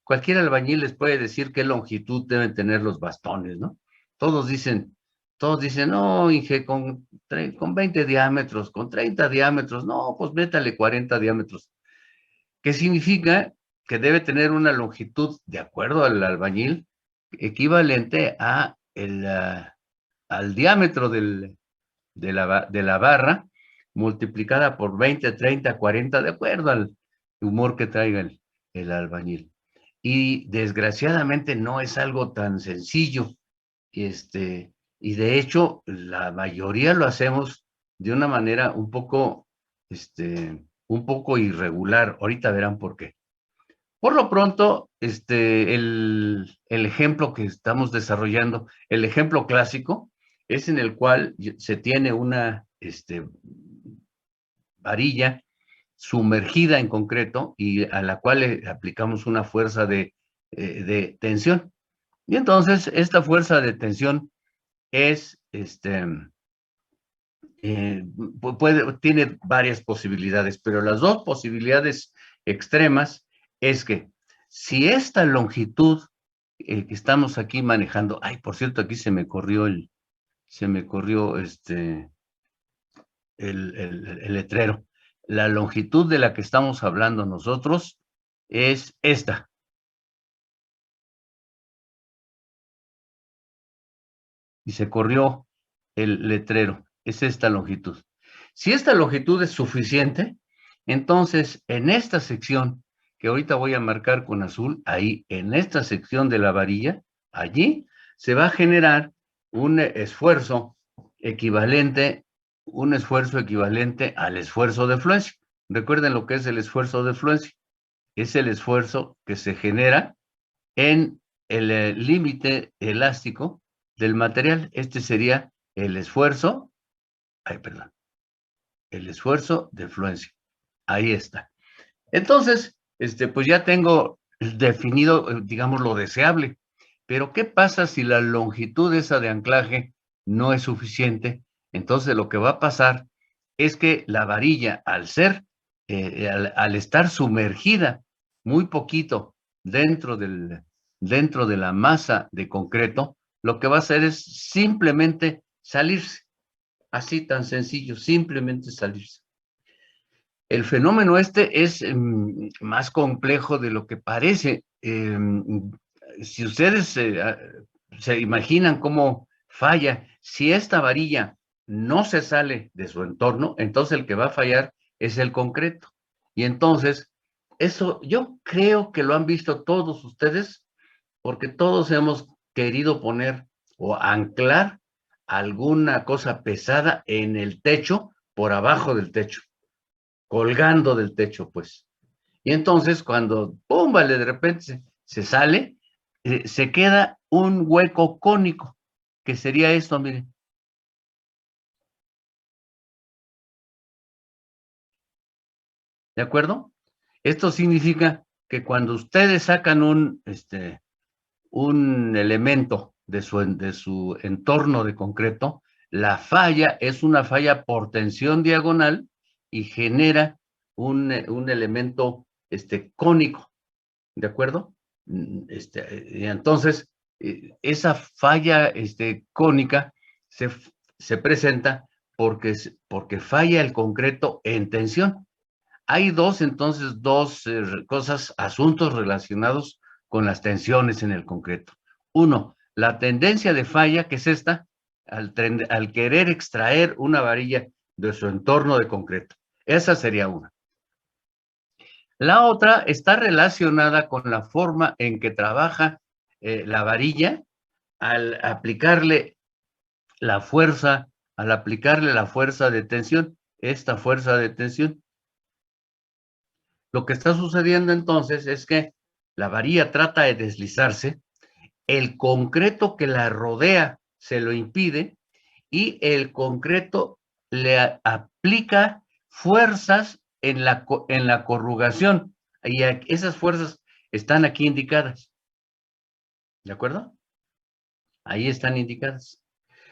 cualquier albañil les puede decir qué longitud deben tener los bastones, ¿no? Todos dicen, no, Inge, con 20 diámetros, con 30 diámetros, no, pues métale 40 diámetros. ¿Qué significa? Que debe tener una longitud, de acuerdo al albañil, equivalente al diámetro de la barra, multiplicada por 20, 30, 40, de acuerdo al humor que traiga el albañil. Y desgraciadamente no es algo tan sencillo. Y de hecho, la mayoría lo hacemos de una manera un poco irregular. Ahorita verán por qué. Por lo pronto, el ejemplo que estamos desarrollando, el ejemplo clásico, es en el cual se tiene una varilla sumergida en concreto y a la cual le aplicamos una fuerza de tensión. Y entonces, esta fuerza de tensión es, tiene varias posibilidades, pero las dos posibilidades extremas es que si esta longitud que estamos aquí manejando, ay, por cierto, aquí se me corrió el letrero. La longitud de la que estamos hablando nosotros es esta. Y se corrió el letrero. Es esta longitud. Si esta longitud es suficiente, entonces en esta sección, que ahorita voy a marcar con azul, ahí en esta sección de la varilla, allí se va a generar un esfuerzo equivalente al esfuerzo de fluencia. Recuerden lo que es el esfuerzo de fluencia. Es el esfuerzo que se genera en el límite elástico del material. Este sería el esfuerzo, el esfuerzo de fluencia. Ahí está. Entonces, pues ya tengo definido, digamos, lo deseable. Pero, ¿qué pasa si la longitud esa de anclaje no es suficiente? Entonces, lo que va a pasar es que la varilla, al estar sumergida muy poquito dentro de la masa de concreto, lo que va a hacer es simplemente salirse. Así tan sencillo, simplemente salirse. El fenómeno es más complejo de lo que parece. Si ustedes se imaginan cómo falla, si esta varilla no se sale de su entorno, entonces el que va a fallar es el concreto. Y entonces, eso yo creo que lo han visto todos ustedes, porque todos hemos querido poner o anclar alguna cosa pesada en el techo, por abajo del techo, colgando del techo, pues. Y entonces, cuando, ¡pum!, vale, de repente se sale, se queda un hueco cónico, que sería esto, miren. ¿De acuerdo? Esto significa que cuando ustedes sacan un elemento de su entorno de concreto, la falla es una falla por tensión diagonal y genera un elemento cónico, ¿de acuerdo? Y entonces, esa falla cónica se presenta porque falla el concreto en tensión. Hay dos asuntos relacionados con las tensiones en el concreto. Uno, la tendencia de falla, que es esta, al querer extraer una varilla de su entorno de concreto. Esa sería una. La otra está relacionada con la forma en que trabaja la varilla al aplicarle la fuerza de tensión, esta fuerza de tensión. Lo que está sucediendo entonces es que la varilla trata de deslizarse, el concreto que la rodea se lo impide y el concreto le aplica fuerzas en la corrugación. Y esas fuerzas están aquí indicadas. ¿De acuerdo? Ahí están indicadas.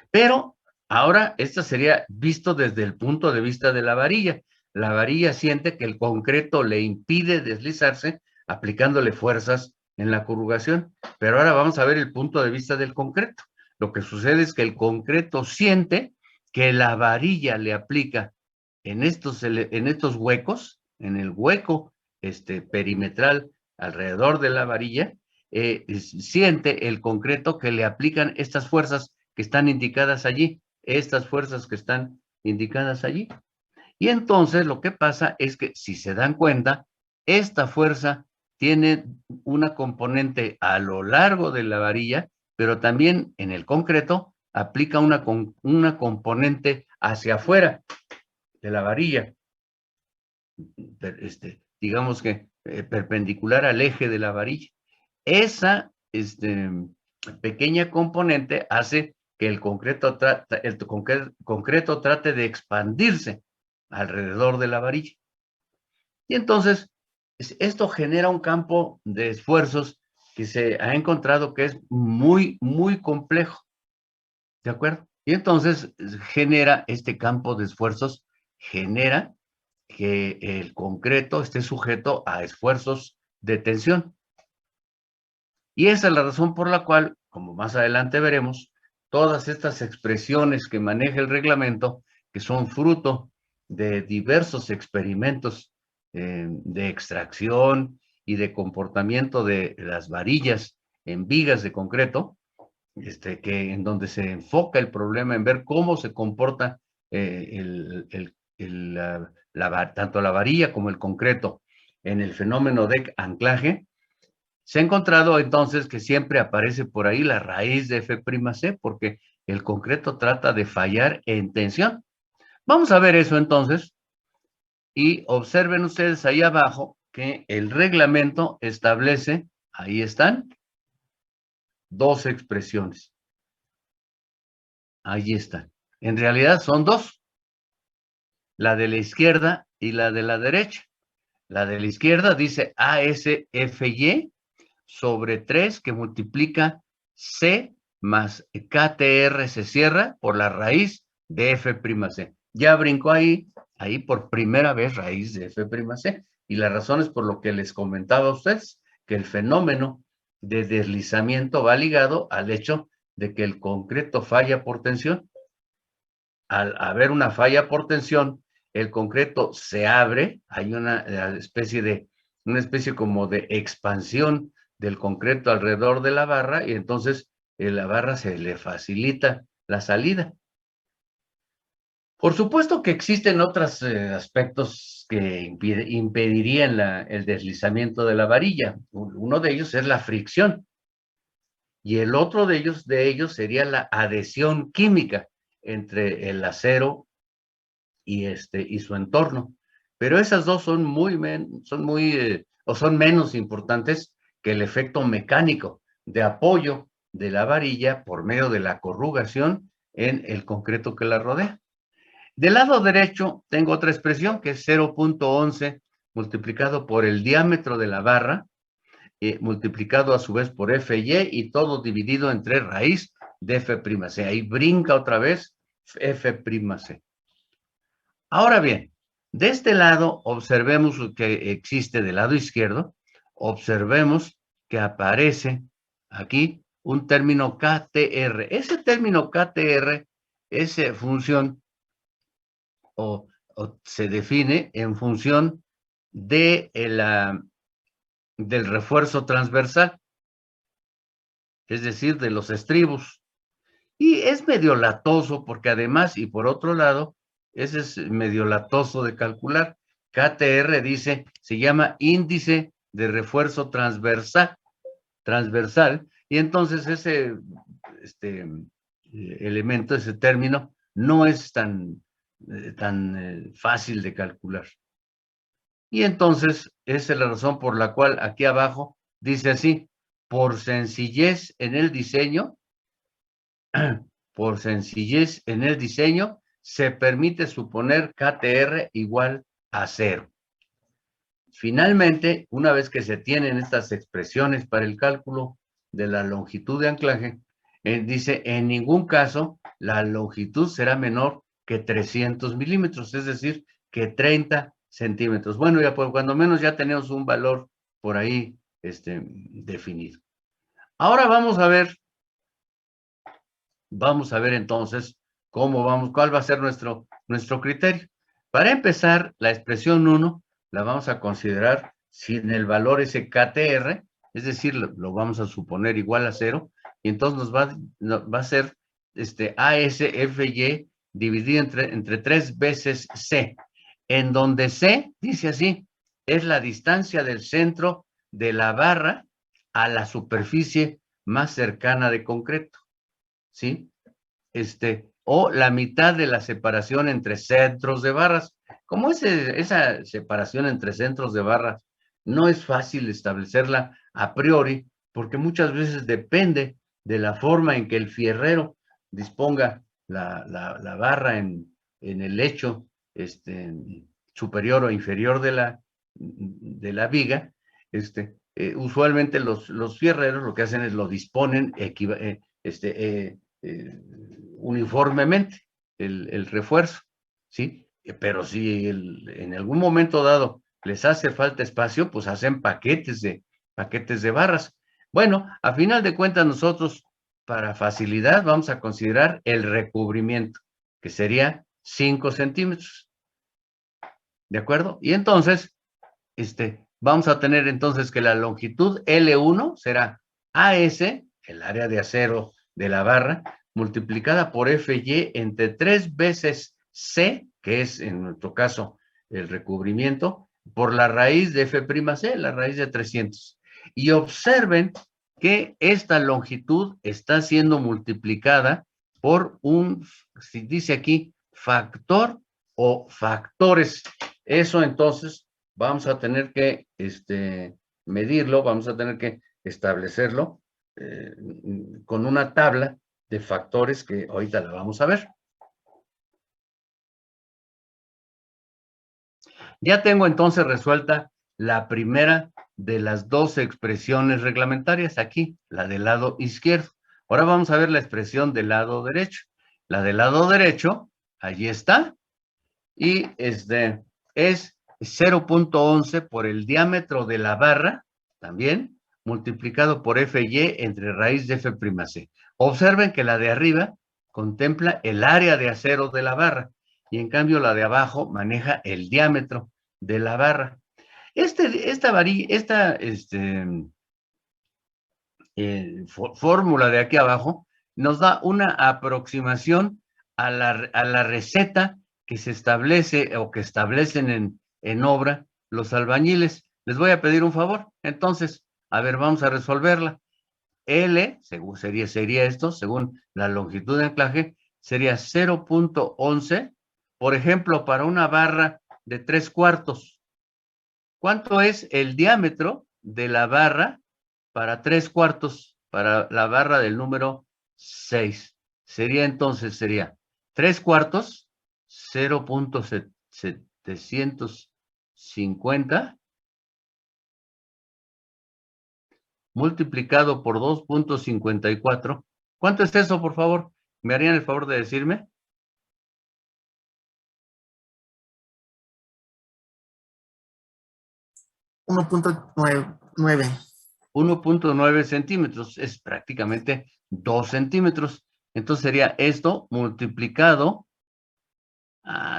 Pero ahora esto sería visto desde el punto de vista de la varilla. La varilla siente que el concreto le impide deslizarse aplicándole fuerzas en la corrugación. Pero ahora vamos a ver el punto de vista del concreto. Lo que sucede es que el concreto siente que la varilla le aplica en estos huecos, en el hueco perimetral alrededor de la varilla, siente el concreto que le aplican estas fuerzas que están indicadas allí, estas fuerzas que están indicadas allí. Y entonces lo que pasa es que, si se dan cuenta, esta fuerza tiene una componente a lo largo de la varilla, pero también en el concreto aplica una componente hacia afuera de la varilla, digamos que perpendicular al eje de la varilla. Esa pequeña componente hace que el concreto trate de expandirse alrededor de la varilla. Y entonces, esto genera un campo de esfuerzos que se ha encontrado que es muy, muy complejo. ¿De acuerdo? Y entonces genera este campo de esfuerzos, genera que el concreto esté sujeto a esfuerzos de tensión. Y esa es la razón por la cual, como más adelante veremos, todas estas expresiones que maneja el reglamento, que son fruto de diversos experimentos de extracción y de comportamiento de las varillas en vigas de concreto, en donde se enfoca el problema en ver cómo se comporta tanto la varilla como el concreto en el fenómeno de anclaje. Se ha encontrado entonces que siempre aparece por ahí la raíz de F'C, porque el concreto trata de fallar en tensión. Vamos a ver eso entonces, y observen ustedes ahí abajo que el reglamento establece, ahí están, dos expresiones. Ahí están. En realidad son dos, la de la izquierda y la de la derecha. La de la izquierda dice ASFY sobre 3, que multiplica C más KTR, se cierra por la raíz de F'C. Ya brincó ahí por primera vez raíz de F'C. Y la razón es por lo que les comentaba a ustedes, que el fenómeno de deslizamiento va ligado al hecho de que el concreto falla por tensión. Al haber una falla por tensión, el concreto se abre, hay una especie como de expansión del concreto alrededor de la barra, y entonces la barra se le facilita la salida. Por supuesto que existen otros aspectos que impedirían el deslizamiento de la varilla. Uno de ellos es la fricción, y el otro de ellos sería la adhesión química entre el acero y su entorno. Pero esas dos son son menos importantes que el efecto mecánico de apoyo de la varilla por medio de la corrugación en el concreto que la rodea. Del lado derecho tengo otra expresión que es 0.11 multiplicado por el diámetro de la barra, multiplicado a su vez por Fy, y todo dividido entre raíz de F'C. Ahí brinca otra vez F'C. Ahora bien, de este lado observemos que existe del lado izquierdo, observemos que aparece aquí un término KTR. Ese término KTR es función o se define en función de del refuerzo transversal, es decir, de los estribos. Y es medio latoso porque además, y por otro lado, ese es medio latoso de calcular. KTR se llama índice de refuerzo transversal, y entonces ese elemento, ese término, no es tan fácil de calcular. Y entonces, esa es la razón por la cual aquí abajo dice así: por sencillez en el diseño, se permite suponer KTR igual a 0. Finalmente, una vez que se tienen estas expresiones para el cálculo de la longitud de anclaje, dice, en ningún caso la longitud será menor que 300 milímetros, es decir, que 30 centímetros. Bueno, ya pues, cuando menos ya tenemos un valor por ahí definido. Ahora vamos a ver entonces cuál va a ser nuestro criterio. Para empezar, la expresión 1 la vamos a considerar sin el valor SKTR, es decir, lo vamos a suponer igual a 0, y entonces nos va a ser ASFY dividido entre 3 veces C, en donde C, dice así, es la distancia del centro de la barra a la superficie más cercana de concreto, ¿sí? O la mitad de la separación entre centros de barras. Como esa separación entre centros de barras no es fácil establecerla a priori, porque muchas veces depende de la forma en que el fierrero disponga la barra en el lecho superior o inferior de la viga. Usualmente los fierreros lo que hacen es lo disponen uniformemente el refuerzo, ¿sí? Pero si en algún momento dado les hace falta espacio, pues hacen paquetes de barras. Bueno, a final de cuentas nosotros, para facilidad, vamos a considerar el recubrimiento, que sería 5 centímetros. ¿De acuerdo? Y entonces, vamos a tener entonces que la longitud L1 será AS, el área de acero de la barra, multiplicada por FY entre 3 veces C, que es en nuestro caso el recubrimiento, por la raíz de F'C, la raíz de 300. Y observen que esta longitud está siendo multiplicada por si dice aquí, factor o factores. Eso entonces vamos a tener que medirlo, vamos a tener que establecerlo con una tabla de factores que ahorita la vamos a ver. Ya tengo entonces resuelta la primera de las dos expresiones reglamentarias aquí, la del lado izquierdo. Ahora vamos a ver la expresión del lado derecho. La del lado derecho, allí está, y es 0.11 por el diámetro de la barra, también, multiplicado por FY entre raíz de F'C. Observen que la de arriba contempla el área de acero de la barra, y en cambio la de abajo maneja el diámetro de la barra. Esta fórmula de aquí abajo nos da una aproximación a la receta que se establece o que establecen en obra los albañiles. Les voy a pedir un favor. Entonces, a ver, vamos a resolverla. L, sería esto, según la longitud de anclaje, sería 0.11, por ejemplo, para una barra de 3/4. ¿Cuánto es el diámetro de la barra para 3/4, para la barra del número 6? Sería 3/4, 0.750 multiplicado por 2.54. ¿Cuánto es eso, por favor? ¿Me harían el favor de decirme? 1.9. 1.9 centímetros, es prácticamente 2 centímetros. Entonces sería esto multiplicado.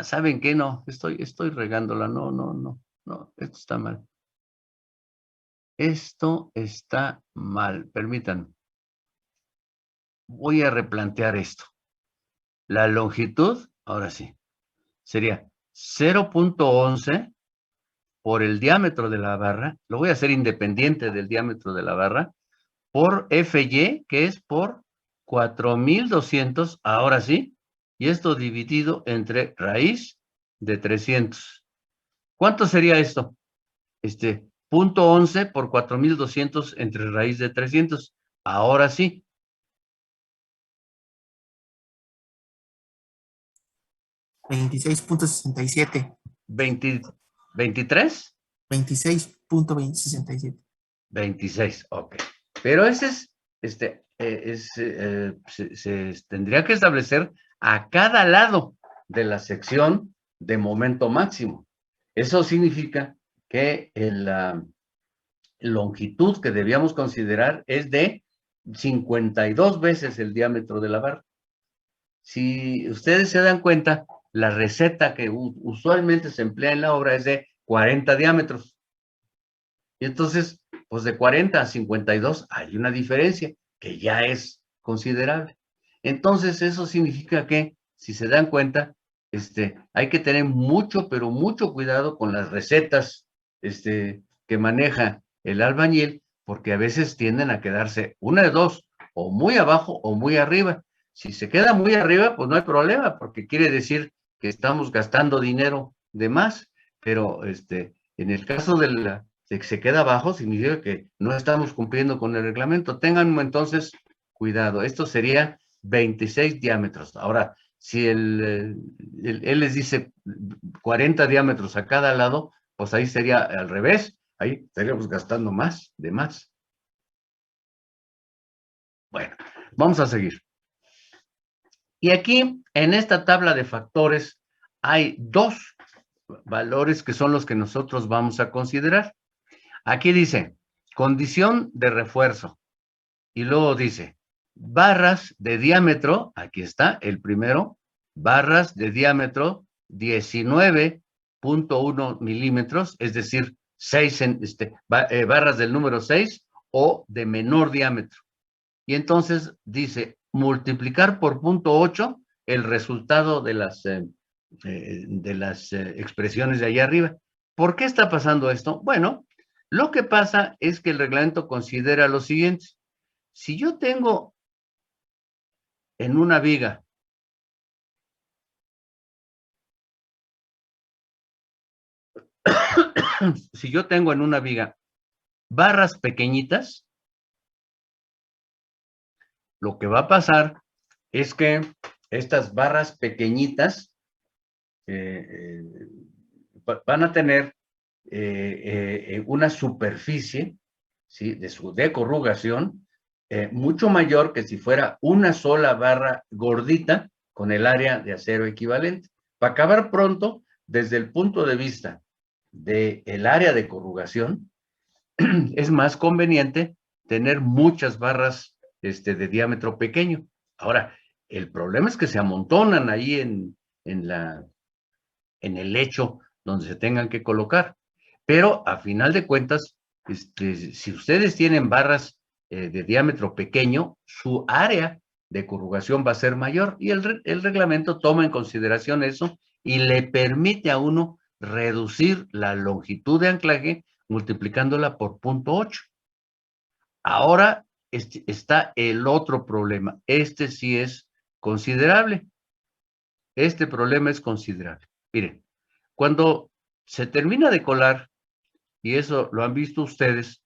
¿Saben qué? No, estoy regándola. No, esto está mal. Esto está mal, permítanme. Voy a replantear esto. La longitud, ahora sí, sería 0.11 por el diámetro de la barra, lo voy a hacer independiente del diámetro de la barra, por FY, que es por 4200, ahora sí, y esto dividido entre raíz de 300. ¿Cuánto sería esto? 0.11 por 4200 entre raíz de 300. Ahora sí. 26.67. 23. 26.67. 26, ok. Pero ese tendría que establecer a cada lado de la sección de momento máximo. Eso significa que longitud que debíamos considerar es de 52 veces el diámetro de la barra. Si ustedes se dan cuenta, la receta que usualmente se emplea en la obra es de 40 diámetros. Y entonces, pues de 40 a 52 hay una diferencia que ya es considerable. Entonces, eso significa que, si se dan cuenta, hay que tener mucho, pero mucho cuidado con las recetas que maneja el albañil, porque a veces tienden a quedarse una de dos, o muy abajo o muy arriba. Si se queda muy arriba, pues no hay problema, porque quiere decir que estamos gastando dinero de más, pero en el caso de que se queda abajo, significa que no estamos cumpliendo con el reglamento. Tengan entonces cuidado. Esto sería 26 diámetros. Ahora, si él les dice 40 diámetros a cada lado, pues ahí sería al revés. Ahí estaríamos gastando más, de más. Bueno, vamos a seguir. Y aquí, en esta tabla de factores, hay dos valores que son los que nosotros vamos a considerar. Aquí dice, condición de refuerzo. Y luego dice, barras de diámetro, aquí está el primero, barras de diámetro 19.1 milímetros, es decir, barras del número 6 o de menor diámetro. Y entonces dice, multiplicar por 0.8 el resultado de las expresiones de allá arriba. ¿Por qué está pasando esto? Bueno, lo que pasa es que el reglamento considera lo siguiente. Si yo tengo en una viga si yo tengo en una viga barras pequeñitas, lo que va a pasar es que estas barras pequeñitas van a tener una superficie, ¿sí?, de corrugación mucho mayor que si fuera una sola barra gordita con el área de acero equivalente. Para acabar pronto, desde el punto de vista del área de corrugación, es más conveniente tener muchas barras de diámetro pequeño. Ahora, el problema es que se amontonan ahí en el lecho donde se tengan que colocar. Pero a final de cuentas, si ustedes tienen barras de diámetro pequeño, su área de corrugación va a ser mayor y el reglamento toma en consideración eso y le permite a uno reducir la longitud de anclaje multiplicándola por 0.8. Ahora está el otro problema. Este sí es considerable. Este problema es considerable. Miren, cuando se termina de colar, y eso lo han visto ustedes,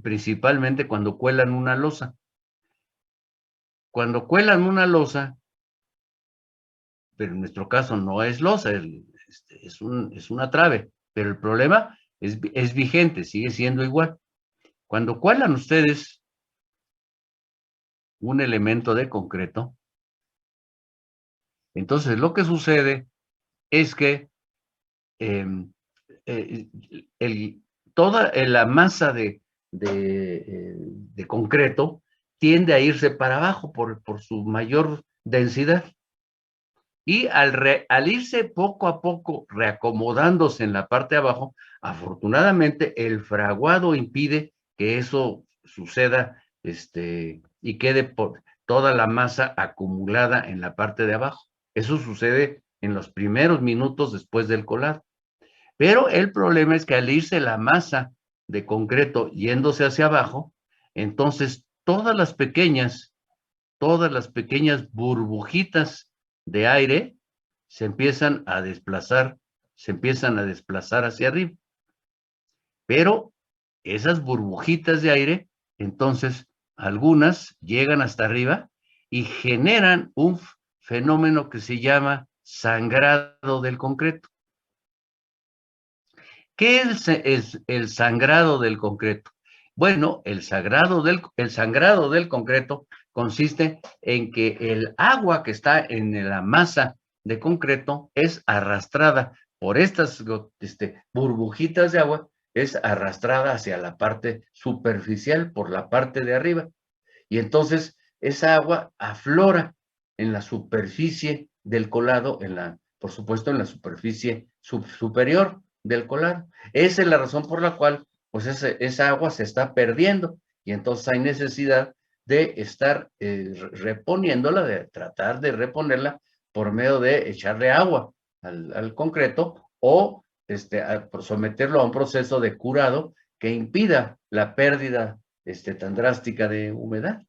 principalmente cuando cuelan una losa. Cuando cuelan una losa, pero en nuestro caso no es losa, es una trave, pero el problema es vigente, sigue siendo igual. Cuando cuelan ustedes un elemento de concreto, entonces lo que sucede es que toda la masa de concreto tiende a irse para abajo por su mayor densidad. Y al irse poco a poco reacomodándose en la parte de abajo, afortunadamente el fraguado impide que eso suceda y quede toda la masa acumulada en la parte de abajo. Eso sucede en los primeros minutos después del colado. Pero el problema es que al irse la masa de concreto yéndose hacia abajo, entonces todas las pequeñas burbujitas de aire se empiezan a desplazar hacia arriba. Pero esas burbujitas de aire, entonces algunas llegan hasta arriba y generan un fenómeno que se llama sangrado del concreto. ¿Qué es el sangrado del concreto? Bueno, el sangrado del concreto consiste en que el agua que está en la masa de concreto es arrastrada por estas burbujitas de agua, es arrastrada hacia la parte superficial por la parte de arriba. Y entonces esa agua aflora en la superficie del colado, por supuesto, en la superficie superior del colado. Esa es la razón por la cual pues esa agua se está perdiendo y entonces hay necesidad de estar reponiéndola, de tratar de reponerla por medio de echarle agua al concreto o someterlo a un proceso de curado que impida la pérdida tan drástica de humedad.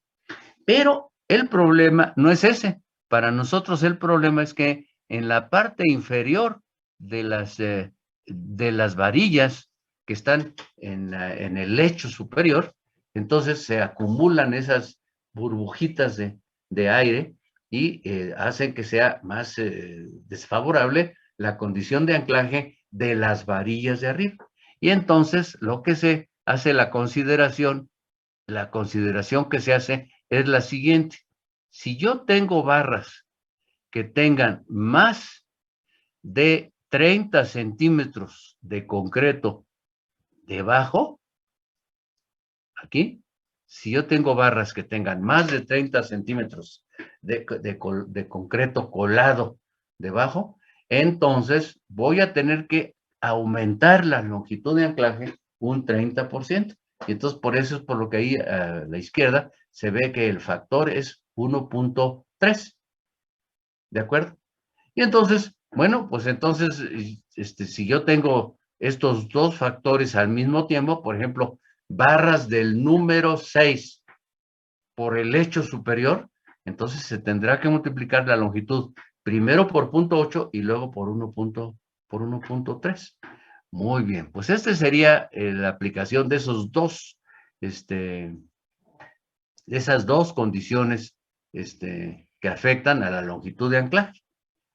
Pero el problema no es ese. Para nosotros el problema es que en la parte inferior de las varillas que están en el lecho superior, entonces se acumulan esas burbujitas de aire y hacen que sea más desfavorable la condición de anclaje de las varillas de arriba. Y entonces lo que se hace la consideración que se hace es la siguiente. Si yo tengo barras que tengan más de 30 centímetros de concreto debajo, aquí, si yo tengo barras que tengan más de 30 centímetros de concreto colado debajo, entonces voy a tener que aumentar la longitud de anclaje un 30%. Y entonces por eso es por lo que ahí a la izquierda se ve que el factor es 1.3. ¿De acuerdo? Y entonces, bueno, pues entonces, si yo tengo estos dos factores al mismo tiempo, por ejemplo, barras del número 6 por el lecho superior, entonces se tendrá que multiplicar la longitud primero por 0.8 y luego por 1.3. Muy bien, pues sería la aplicación de esas dos condiciones que afectan a la longitud de anclaje.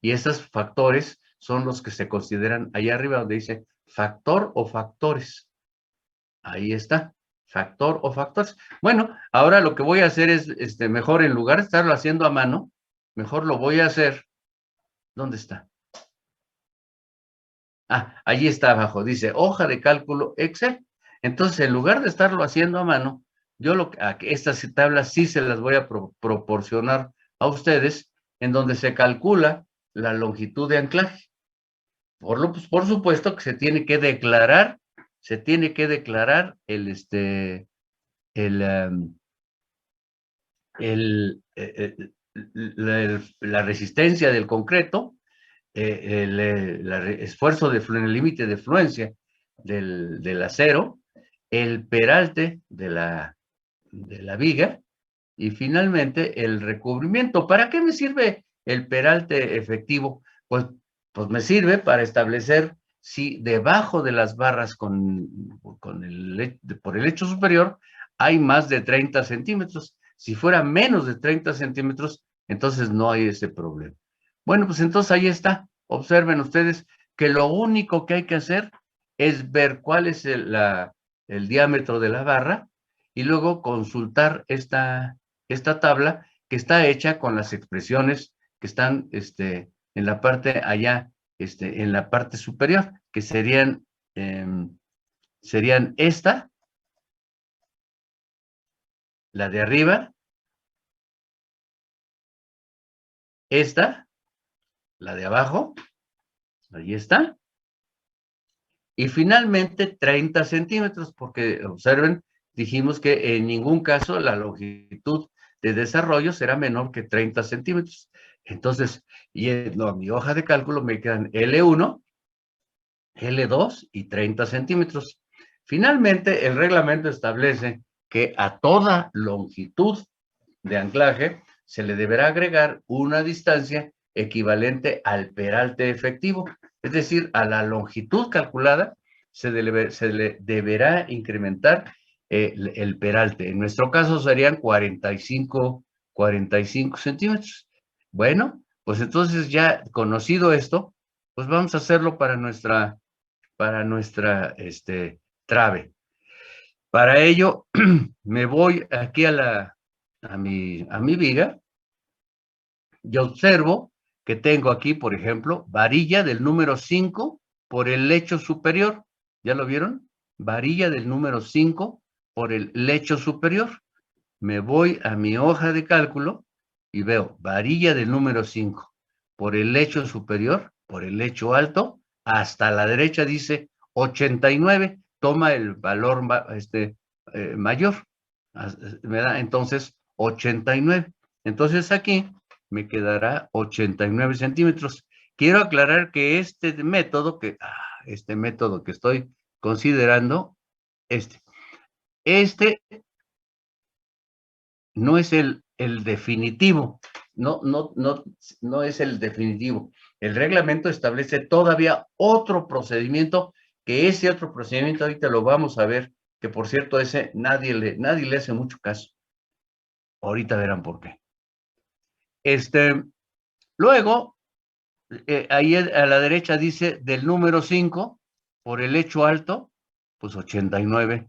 Y esos factores son los que se consideran ahí arriba donde dice factor o factores. Ahí está, factor o factores. Bueno, ahora lo que voy a hacer es, mejor en lugar de estarlo haciendo a mano, mejor lo voy a hacer. ¿Dónde está? Ah, allí está abajo, dice hoja de cálculo Excel. Entonces, en lugar de estarlo haciendo a mano, estas tablas sí se las voy a proporcionar a ustedes, en donde se calcula la longitud de anclaje. Por supuesto que se tiene que declarar la resistencia del concreto, el esfuerzo el límite de fluencia del acero, el peralte de la viga y finalmente el recubrimiento. ¿Para qué me sirve el peralte efectivo? Pues me sirve para establecer si debajo de las barras por el lecho superior hay más de 30 centímetros. Si fuera menos de 30 centímetros, entonces no hay ese problema. Bueno, pues entonces ahí está. Observen ustedes que lo único que hay que hacer es ver cuál es el diámetro de la barra y luego consultar esta tabla que está hecha con las expresiones que están en la parte allá, en la parte superior, que serían esta, la de arriba, esta, la de abajo, ahí está, y finalmente 30 centímetros, porque observen, dijimos que en ningún caso la longitud de desarrollo será menor que 30 centímetros. Entonces, mi hoja de cálculo me quedan L1, L2 y 30 centímetros. Finalmente, el reglamento establece que a toda longitud de anclaje se le deberá agregar una distancia equivalente al peralte efectivo, es decir, a la longitud calculada se le deberá incrementar el peralte. En nuestro caso serían 45 centímetros. Bueno, pues entonces ya conocido esto, pues vamos a hacerlo para nuestra trave. Para ello, me voy aquí a mi viga y observo que tengo aquí, por ejemplo, varilla del número 5 por el lecho superior. ¿Ya lo vieron? varilla del número 5 por el lecho superior. Me voy a mi hoja de cálculo y veo varilla del número 5 por el lecho superior, por el lecho alto, hasta la derecha dice 89, toma el valor mayor, me da entonces 89. Entonces aquí me quedará 89 centímetros. Quiero aclarar que este método que estoy considerando, este no es el definitivo, no es el definitivo. El reglamento establece todavía otro procedimiento, que ese otro procedimiento ahorita lo vamos a ver, que por cierto ese nadie le hace mucho caso. Ahorita verán por qué. Luego, ahí a la derecha dice del número 5 por el hecho alto, pues 89.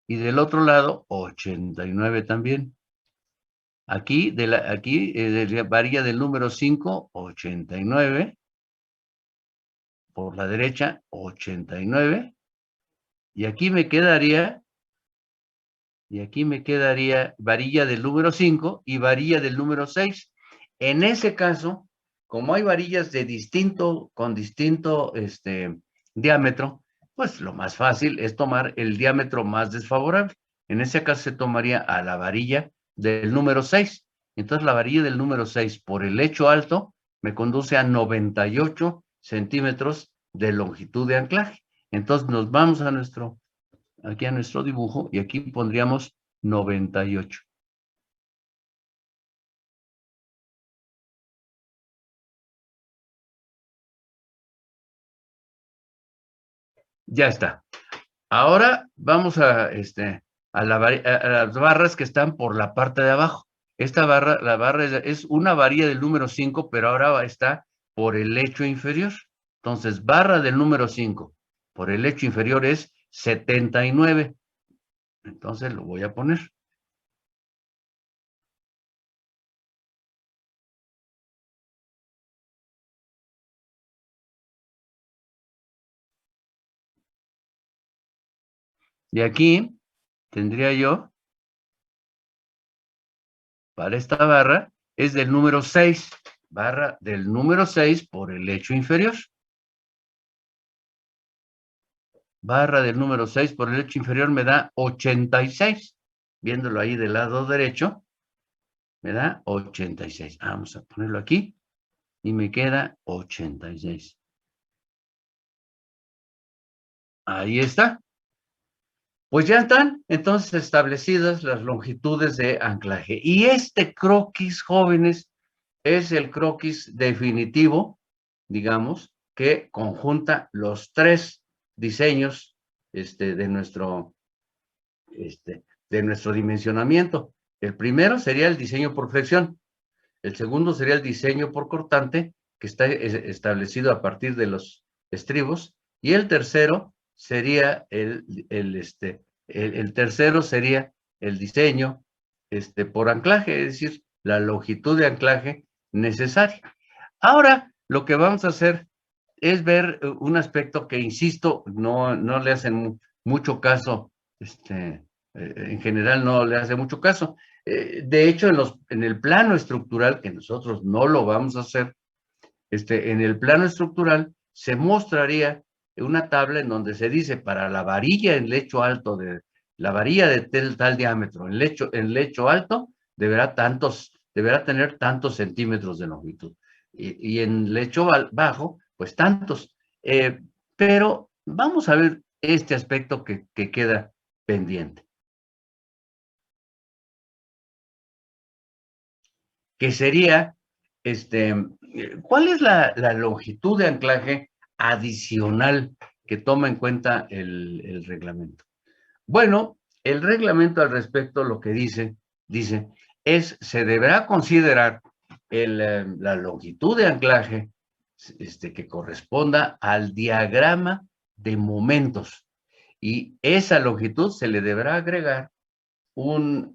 Y del otro lado, 89 también. Aquí, varía del número 5, 89. Por la derecha, 89. Y aquí me quedaría varilla del número 5 y varilla del número 6. En ese caso, como hay varillas con distinto diámetro, pues lo más fácil es tomar el diámetro más desfavorable. En ese caso se tomaría a la varilla del número 6. Entonces la varilla del número 6 por el lecho alto me conduce a 98 centímetros de longitud de anclaje. Entonces nos vamos aquí a nuestro dibujo y aquí pondríamos 98. Ya está. Ahora vamos a las barras que están por la parte de abajo. La barra es una varilla del número 5, pero ahora está por el lecho inferior. Entonces, barra del número 5 por el lecho inferior es 79. Entonces lo voy a poner. Y aquí tendría yo, para esta barra, es del número 6, barra del número 6 por el lecho inferior. Barra del número 6 por el lecho inferior me da 86. Viéndolo ahí del lado derecho, me da 86. Vamos a ponerlo aquí y me queda 86. Ahí está. Pues ya están entonces establecidas las longitudes de anclaje. Y este croquis, jóvenes, es el croquis definitivo, digamos, que conjunta los tres diseños de nuestro dimensionamiento. El primero sería el diseño por flexión. El segundo sería el diseño por cortante, que está establecido a partir de los estribos. Y el tercero sería el tercero sería el diseño por anclaje, es decir, la longitud de anclaje necesaria. Ahora, lo que vamos a hacer es ver un aspecto que, insisto, no le hacen mucho caso, en general no le hace mucho caso. De hecho, en el plano estructural, que nosotros no lo vamos a hacer, en el plano estructural se mostraría una tabla en donde se dice para la varilla en lecho alto la varilla de tal diámetro en lecho alto deberá tener tantos centímetros de longitud y en lecho bajo pues tantos. Pero vamos a ver este aspecto que queda pendiente, que sería, ¿cuál es la longitud de anclaje adicional que toma en cuenta el reglamento? Bueno, el reglamento al respecto lo que dice, se deberá considerar la longitud de anclaje que corresponda al diagrama de momentos y esa longitud se le deberá agregar una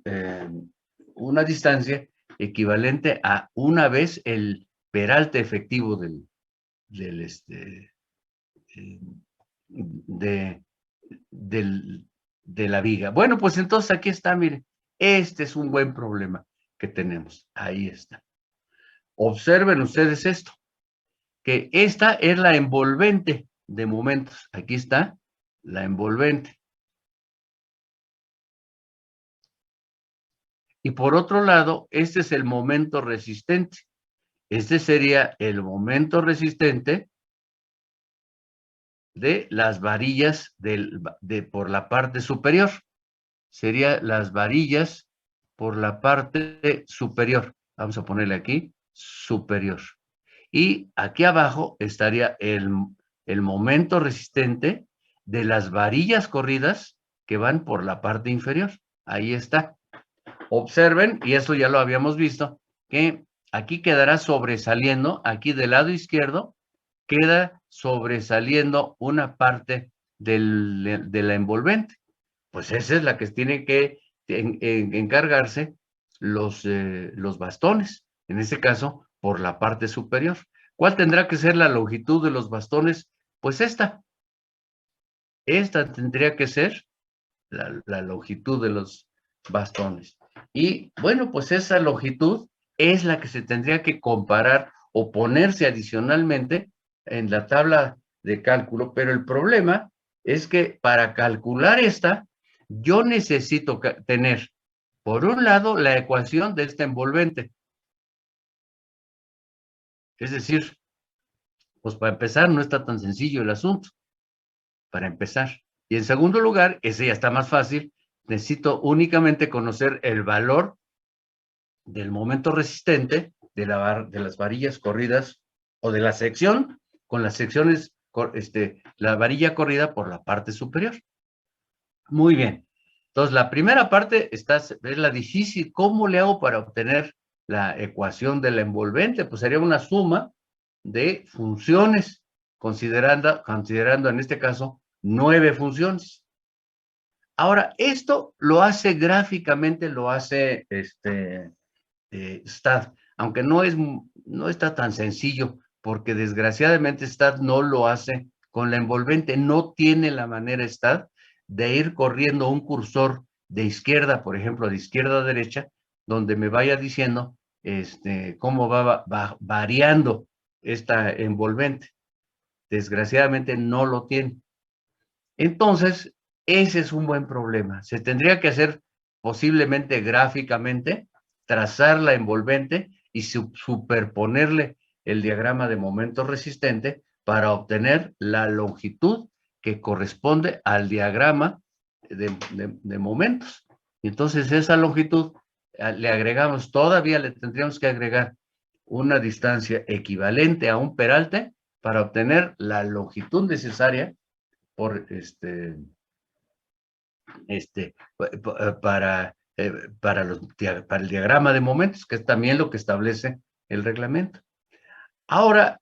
distancia equivalente a una vez el peralte efectivo del de, de la viga. Bueno, pues entonces aquí está, miren, este es un buen problema que tenemos. Ahí está. Observen ustedes esto, que esta es la envolvente de momentos. Aquí está la envolvente. Y por otro lado, este es el momento resistente. Este sería el momento resistente de las varillas por la parte superior. Sería las varillas por la parte superior. Vamos a ponerle aquí, superior. Y aquí abajo estaría el momento resistente de las varillas corridas que van por la parte inferior. Ahí está. Observen, y eso ya lo habíamos visto, que aquí quedará sobresaliendo, aquí del lado izquierdo, queda sobresaliendo una parte de la envolvente. Pues esa es la que tiene que encargarse los bastones, en este caso por la parte superior. ¿Cuál tendrá que ser la longitud de los bastones? Pues esta tendría que ser la longitud de los bastones. Y bueno, pues esa longitud es la que se tendría que comparar o ponerse adicionalmente en la tabla de cálculo, pero el problema es que para calcular esta, yo necesito tener, por un lado, la ecuación de esta envolvente. Es decir, pues para empezar, no está tan sencillo el asunto, para empezar. Y en segundo lugar, ese ya está más fácil, necesito únicamente conocer el valor del momento resistente de las varillas corridas o de la sección, con las secciones, la varilla corrida por la parte superior. Muy bien. Entonces, la primera parte es la difícil. ¿Cómo le hago para obtener la ecuación de la envolvente? Pues sería una suma de funciones, considerando en este caso 9 funciones. Ahora, esto lo hace gráficamente, lo hace STAAD, aunque no está tan sencillo, porque desgraciadamente STAAD no lo hace con la envolvente, no tiene la manera STAAD de ir corriendo un cursor de izquierda, por ejemplo, de izquierda a derecha, donde me vaya diciendo cómo va variando esta envolvente. Desgraciadamente no lo tiene. Entonces, ese es un buen problema. Se tendría que hacer posiblemente gráficamente, trazar la envolvente y superponerle el diagrama de momento resistente para obtener la longitud que corresponde al diagrama de momentos. Entonces, esa longitud le agregamos, todavía le tendríamos que agregar una distancia equivalente a un peralte para obtener la longitud necesaria por para, para el diagrama de momentos, que es también lo que establece el reglamento. Ahora,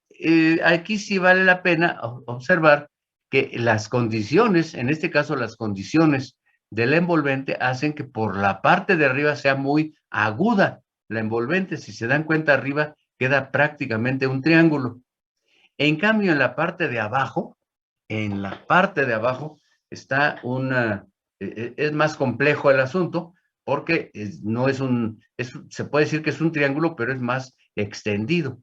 aquí sí vale la pena observar que las condiciones, en este caso las condiciones del envolvente, hacen que por la parte de arriba sea muy aguda la envolvente. Si se dan cuenta, arriba queda prácticamente un triángulo. En cambio, en la parte de abajo, está es más complejo el asunto porque no es se puede decir que es un triángulo, pero es más extendido.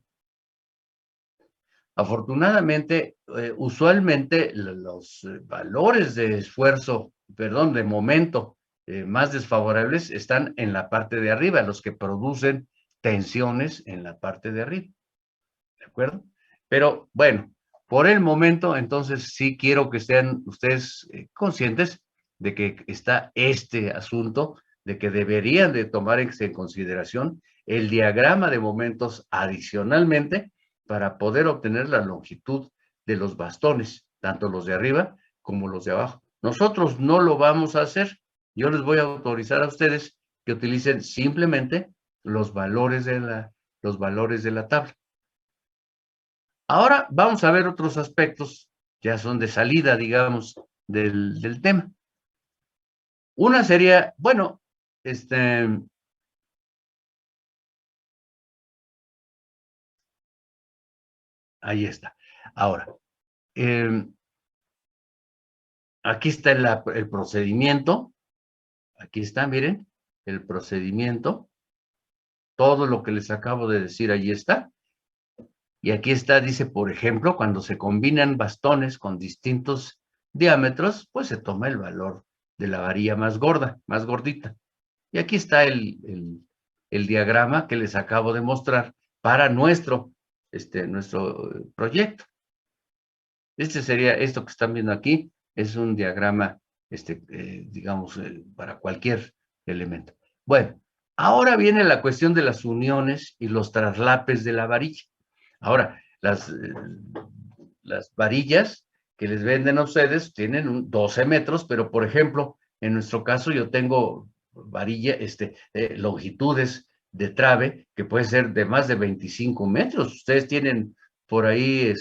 Afortunadamente, usualmente los valores de esfuerzo, perdón, de momento más desfavorables están en la parte de arriba, los que producen tensiones en la parte de arriba. ¿De acuerdo? Pero bueno, por el momento, entonces sí quiero que estén ustedes conscientes de que está este asunto, de que deberían de tomar en consideración el diagrama de momentos adicionalmente para poder obtener la longitud de los bastones, tanto los de arriba como los de abajo. Nosotros no lo vamos a hacer. Yo les voy a autorizar a ustedes que utilicen simplemente los valores de la tabla. Ahora vamos a ver otros aspectos, ya son de salida, digamos, del tema. Una sería, bueno, ahí está. Ahora, Aquí está el procedimiento. Aquí está, miren, el procedimiento. Todo lo que les acabo de decir, allí está. Y aquí está, dice, por ejemplo, cuando se combinan bastones con distintos diámetros, pues se toma el valor de la varilla más gorda, más gordita. Y aquí está el diagrama que les acabo de mostrar para nuestro proyecto. Este sería, esto que están viendo aquí, es un diagrama, digamos, para cualquier elemento. Bueno, ahora viene la cuestión de las uniones y los traslapes de la varilla. Ahora, las varillas que les venden a ustedes tienen 12 metros, pero por ejemplo, en nuestro caso yo tengo varilla, longitudes de trave que puede ser de más de 25 metros. Ustedes tienen por ahí,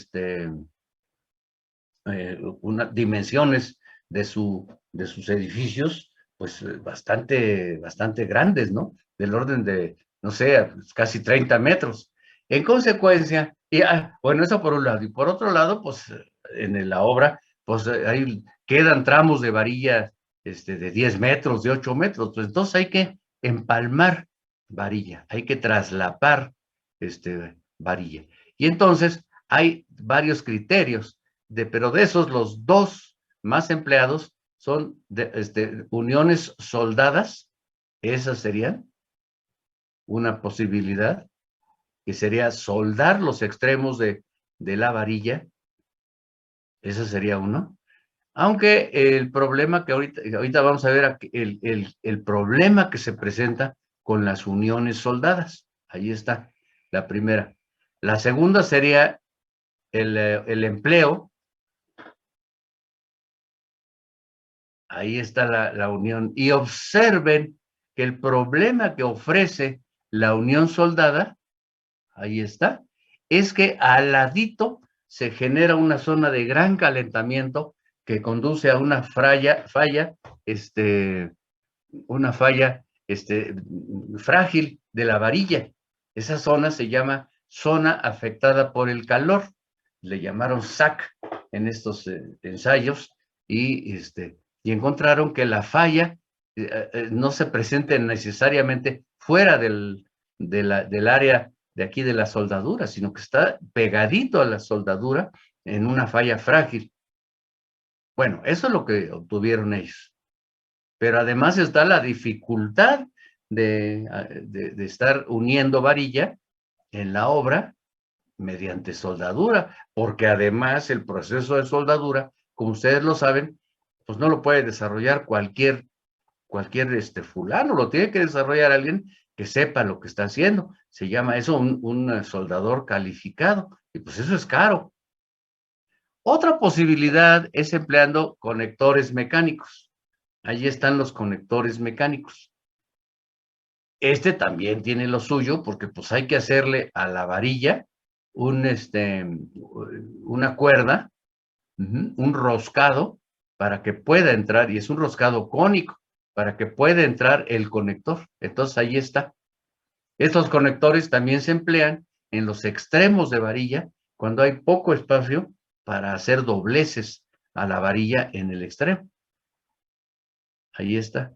unas dimensiones de sus edificios, pues bastante grandes, ¿no? Del orden de, no sé, casi 30 metros. En consecuencia, bueno, eso por un lado. Y por otro lado, pues en la obra, pues ahí quedan tramos de varilla de 10 metros, de 8 metros. Pues entonces hay que empalmar varilla, hay que traslapar varilla. Y entonces hay varios criterios pero de esos los dos más empleados son uniones soldadas. Esas serían una posibilidad, que sería soldar los extremos de la varilla. Ese sería uno. Aunque el problema que ahorita vamos a ver, el problema que se presenta con las uniones soldadas. Ahí está, la primera. La segunda sería el empleo. Ahí está la unión. Y observen que el problema que ofrece la unión soldada, ahí está, es que al ladito se genera una zona de gran calentamiento que conduce a una una falla frágil de la varilla. Esa zona se llama zona afectada por el calor. Le llamaron SAC en estos ensayos y encontraron que la falla no se presenta necesariamente fuera del área de aquí de la soldadura, sino que está pegadito a la soldadura en una falla frágil. Bueno, eso es lo que obtuvieron ellos. Pero además está la dificultad de estar uniendo varilla en la obra mediante soldadura, porque además el proceso de soldadura, como ustedes lo saben, pues no lo puede desarrollar cualquier fulano, lo tiene que desarrollar alguien que sepa lo que está haciendo. Se llama eso un soldador calificado, y pues eso es caro. Otra posibilidad es empleando conectores mecánicos. Allí están los conectores mecánicos. También tiene lo suyo, porque pues hay que hacerle a la varilla una cuerda, un roscado, para que pueda entrar, y es un roscado cónico, para que pueda entrar el conector. Entonces ahí está. Estos conectores también se emplean en los extremos de varilla, cuando hay poco espacio para hacer dobleces a la varilla en el extremo. Ahí está.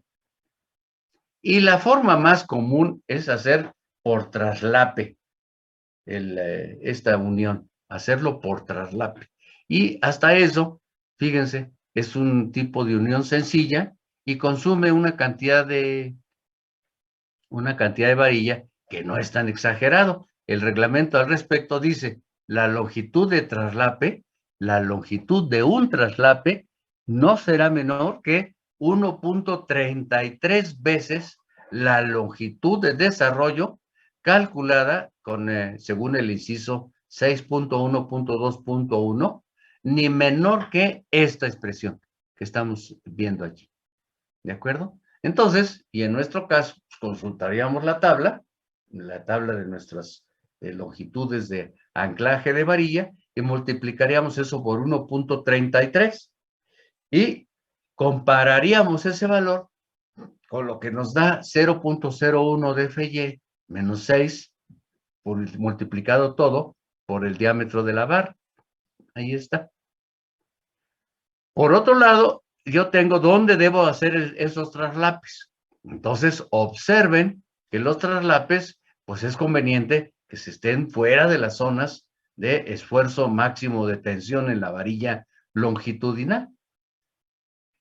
Y la forma más común es hacer por traslape esta unión, hacerlo por traslape. Y hasta eso, fíjense, es un tipo de unión sencilla y consume una cantidad de varilla que no es tan exagerado. El reglamento al respecto dice, la longitud de traslape, la longitud de un traslape no será menor que 1.33 veces la longitud de desarrollo calculada según el inciso 6.1.2.1, ni menor que esta expresión que estamos viendo aquí. ¿De acuerdo? Entonces, y en nuestro caso, pues, consultaríamos la tabla de nuestras longitudes de anclaje de varilla, y multiplicaríamos eso por 1.33 y compararíamos ese valor con lo que nos da 0.01 de FY menos 6 multiplicado todo por el diámetro de la barra. Ahí está. Por otro lado, yo tengo dónde debo hacer esos traslapes. Entonces, observen que los traslapes, pues es conveniente que se estén fuera de las zonas de esfuerzo máximo de tensión en la varilla longitudinal.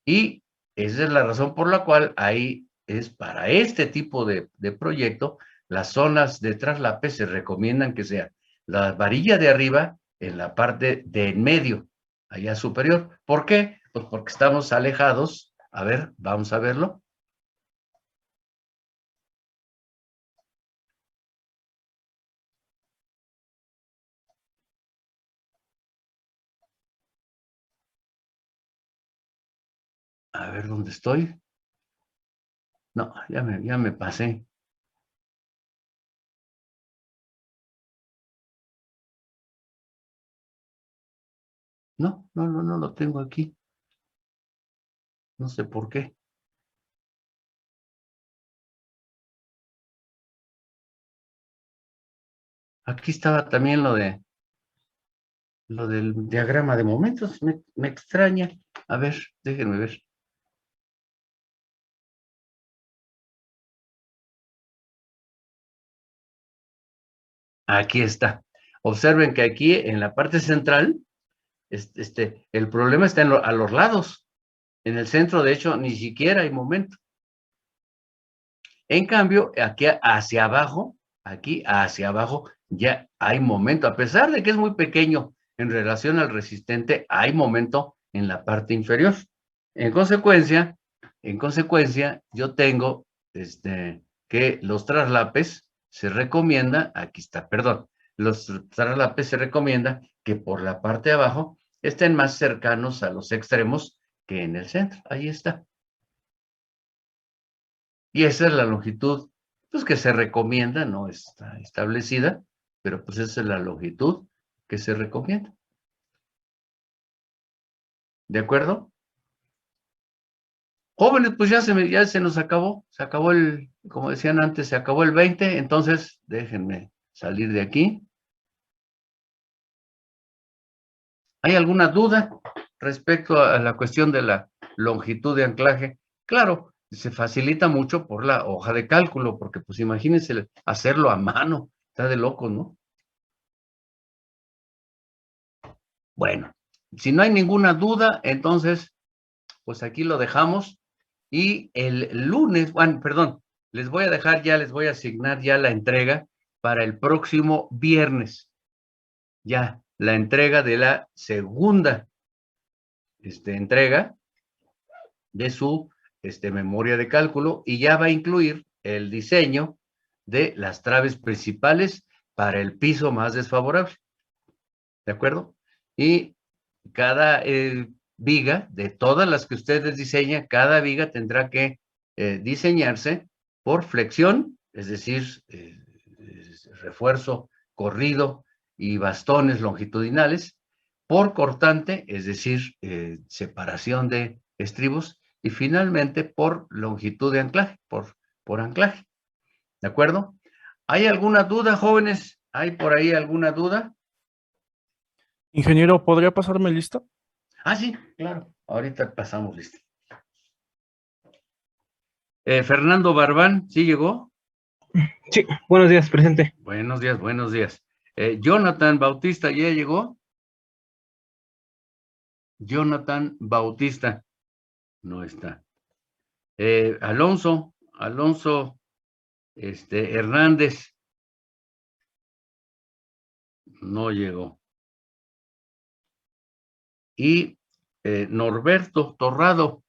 Y esa es la razón por la cual ahí es para este tipo de proyecto, las zonas de traslape se recomiendan que sea la varilla de arriba en la parte de en medio, allá superior. ¿Por qué? Pues porque estamos alejados. A ver, vamos a verlo. A ver dónde estoy. No, ya me pasé. No lo tengo aquí. No sé por qué. Aquí estaba también lo del diagrama de momentos. Me extraña. A ver, déjenme ver. Aquí está. Observen que aquí en la parte central, el problema está a los lados. En el centro, de hecho, ni siquiera hay momento. En cambio, aquí hacia abajo, ya hay momento. A pesar de que es muy pequeño en relación al resistente, hay momento en la parte inferior. En consecuencia, yo tengo que los traslapes se recomienda, aquí está, perdón, los traslapes se recomienda que por la parte de abajo estén más cercanos a los extremos que en el centro. Ahí está. Y esa es la longitud, pues que se recomienda, no está establecida, pero pues esa es la longitud que se recomienda. ¿De acuerdo? Jóvenes, pues ya se nos acabó, como decían antes, se acabó el 20, entonces déjenme salir de aquí. ¿Hay alguna duda respecto a la cuestión de la longitud de anclaje? Claro, se facilita mucho por la hoja de cálculo, porque pues imagínense hacerlo a mano, está de loco, ¿no? Bueno, si no hay ninguna duda, entonces, pues aquí lo dejamos. Y el lunes, bueno, perdón, les voy a dejar ya, les voy a asignar ya la entrega para el próximo viernes. Ya, la entrega de la segunda entrega de su memoria de cálculo y ya va a incluir el diseño de las traves principales para el piso más desfavorable. ¿De acuerdo? Y cada viga, de todas las que ustedes diseñan, cada viga tendrá que diseñarse por flexión, es decir, refuerzo, corrido y bastones longitudinales, por cortante, es decir, separación de estribos, y finalmente por longitud de anclaje, por anclaje. ¿De acuerdo? ¿Hay alguna duda, jóvenes? ¿Hay por ahí alguna duda? Ingeniero, ¿podría pasarme lista? Ah, sí, claro. Ahorita pasamos lista. Fernando Barbán, ¿sí llegó? Sí, buenos días, presente. Buenos días, buenos días. Jonathan Bautista, ¿ya llegó? Jonathan Bautista, no está. Alonso Hernández, no llegó. Y Norberto Torrado,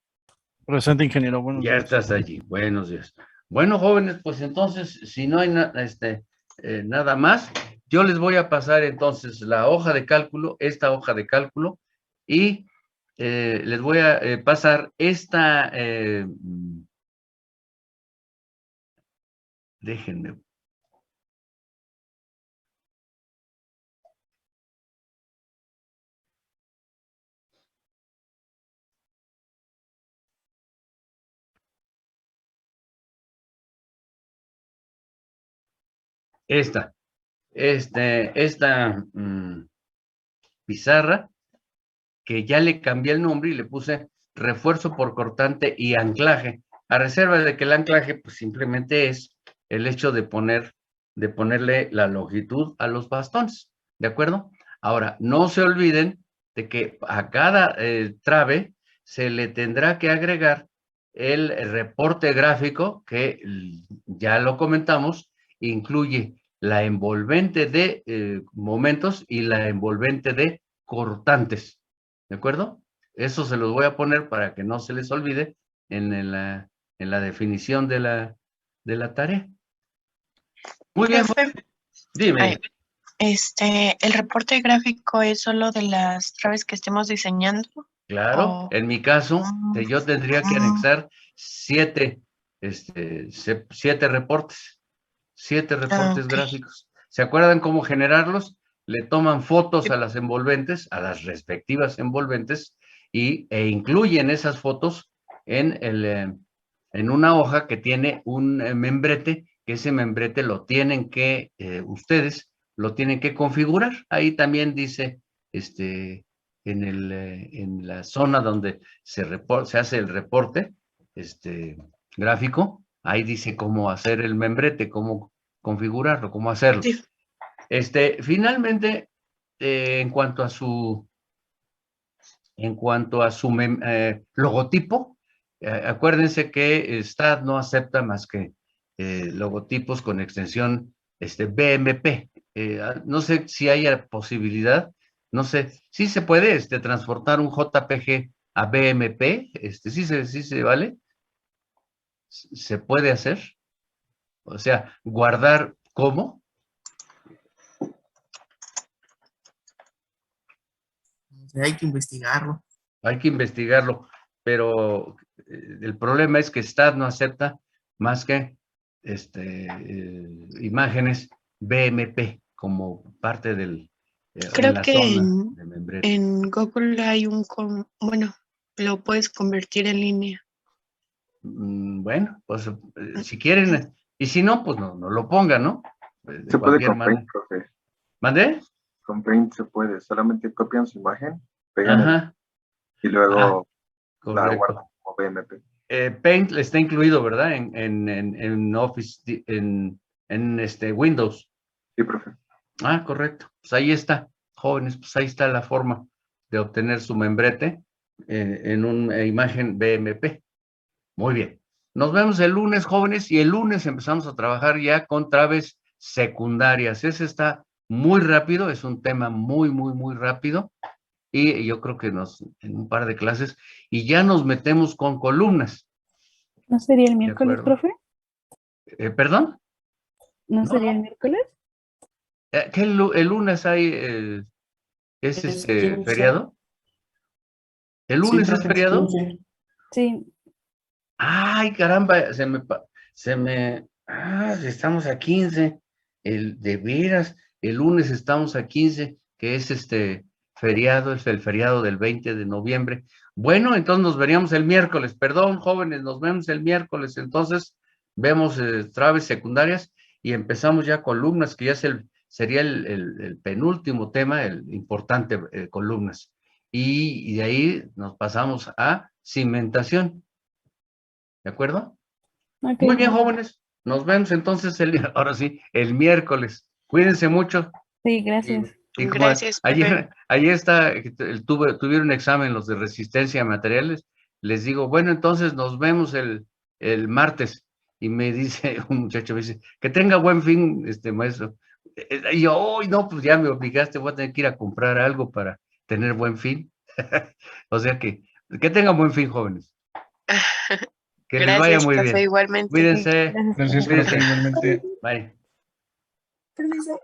Presente, ingeniero, buenos ya días. estás allí. Buenos días. Bueno, jóvenes, pues entonces, si no hay nada más, yo les voy a pasar entonces la hoja de cálculo, esta hoja de cálculo, y les voy a pasar esta, déjenme. Esta, esta pizarra, que ya le cambié el nombre y le puse refuerzo por cortante y anclaje, a reserva de que el anclaje pues simplemente es el hecho de ponerle la longitud a los bastones, ¿de acuerdo? Ahora, no se olviden de que a cada trave se le tendrá que agregar el reporte gráfico, que ya lo comentamos, incluye la envolvente de momentos y la envolvente de cortantes, ¿de acuerdo? Eso se los voy a poner para que no se les olvide en la definición de la tarea. Muy bien, Profe, dime. ¿el reporte gráfico es solo de las traves que estemos diseñando? Claro, en mi caso, yo tendría que anexar 7 reportes, 7 reportes ok. gráficos. ¿Se acuerdan cómo generarlos? Le toman fotos a las envolventes, a las respectivas envolventes, e incluyen esas fotos en una hoja que tiene un membrete, que ese membrete lo tienen que, ustedes lo tienen que configurar. Ahí también dice, en la zona donde se hace el reporte gráfico, ahí dice cómo hacer el membrete, cómo configurarlo, cómo hacerlo. Sí. Finalmente, en cuanto a su logotipo, acuérdense que STAAD no acepta más que logotipos con extensión BMP. No sé si haya posibilidad, no sé, sí se puede transportar un JPG a BMP, sí se vale, se puede hacer, o sea, guardar como. Hay que investigarlo. Hay que investigarlo, pero el problema es que STAAD no acepta más que imágenes BMP como parte del Creo en la que zona de membrete. en Google hay bueno, lo puedes convertir en línea. Bueno, pues si quieren, y si no, pues no lo pongan, ¿no? De Se puede cualquier con manera. Paint, profe. ¿Mandé? Con Paint se puede. Solamente copian su imagen, pegan Ajá, y luego la correcto. guardan como BMP. Paint está incluido, ¿verdad? En Office, en Windows. Sí, profe. Ah, correcto. Pues ahí está, jóvenes, pues ahí está la forma de obtener su membrete en una imagen BMP. Muy bien. Nos vemos el lunes, jóvenes, y el lunes empezamos a trabajar ya con traves secundarias. Ese está muy rápido, es un tema muy, muy, muy rápido, y yo creo que en un par de clases, y ya nos metemos con columnas. ¿No sería el ¿De miércoles, acuerdo? profe? ¿Perdón? ¿No No. sería el miércoles? ¿Qué el lunes hay, es Es 15. feriado? ¿El Sí, lunes es profe, es feriado? 15. Sí. Ay, caramba, si estamos a 15, de veras, el lunes estamos a 15, que es feriado, es el feriado del 20 de noviembre. Bueno, entonces nos veríamos el miércoles, perdón, jóvenes, nos vemos el miércoles, entonces vemos traves secundarias y empezamos ya columnas, que ya sería el penúltimo tema, el importante, columnas. Y de ahí nos pasamos a cimentación. ¿De acuerdo? Ok. Muy bien, jóvenes. Nos vemos entonces ahora sí, el miércoles. Cuídense mucho. Sí, gracias. Y como Gracias, profe. ayer tuvieron examen los de resistencia a materiales, les digo, bueno, entonces nos vemos el martes. Y me dice un muchacho, me dice, que tenga buen fin, maestro. Y yo, hoy no, pues ya me obligaste, voy a tener que ir a comprar algo para tener buen fin. O sea que tengan buen fin, jóvenes. Que les vaya Gracias, muy profe, bien. igualmente. Cuídense. Gracias, Cuídense. profe, igualmente. Bye. Permiso.